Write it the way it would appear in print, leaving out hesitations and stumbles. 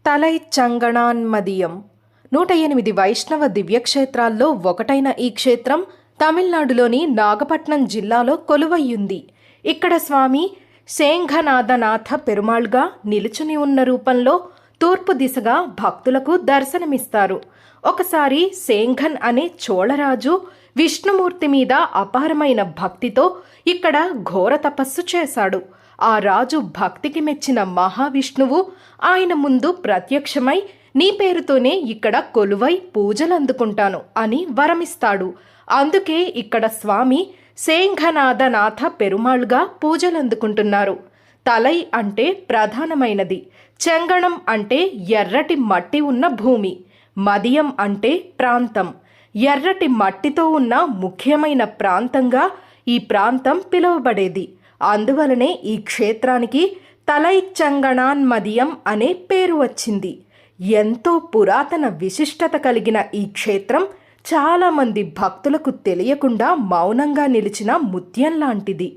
తలై చంగణాన్మదీయం 108 వైష్ణవ దివ్యక్షేత్రాల్లో ఒకటైన ఈ క్షేత్రం తమిళనాడులోని నాగపట్నం జిల్లాలో కొలువయ్యుంది. ఇక్కడ స్వామి శేంఘనాథనాథ పెరుమాళ్గా నిలుచుని ఉన్న రూపంలో తూర్పు దిశగా భక్తులకు దర్శనమిస్తారు. ఒకసారి శేంఘన్ అనే చోళరాజు విష్ణుమూర్తి మీద అపారమైన భక్తితో ఇక్కడ ఘోర తపస్సు చేశాడు. ఆ రాజు భక్తికి మెచ్చిన మహావిష్ణువు ఆయన ముందు ప్రత్యక్షమై నీ పేరుతోనే ఇక్కడ కొలువై పూజలందుకుంటాను అని వరమిస్తాడు. అందుకే ఇక్కడ స్వామి శేంఘనాథనాథ పెరుమాళ్గా పూజలందుకుంటున్నారు. తలై అంటే ప్రధానమైనది, చెంగణం అంటే ఎర్రటి మట్టి ఉన్న భూమి, మదియం అంటే ప్రాంతం. ఎర్రటి మట్టితో ఉన్న ముఖ్యమైన ప్రాంతంగా ఈ ప్రాంతం పిలువబడేది. అందువలనే ఈ క్షేత్రానికి తలై చంగణాన్మదీయం అనే పేరు వచ్చింది. ఎంతో పురాతన విశిష్టత కలిగిన ఈ క్షేత్రం చాలామంది భక్తులకు తెలియకుండా మౌనంగా నిలిచిన ముత్యం లాంటిది.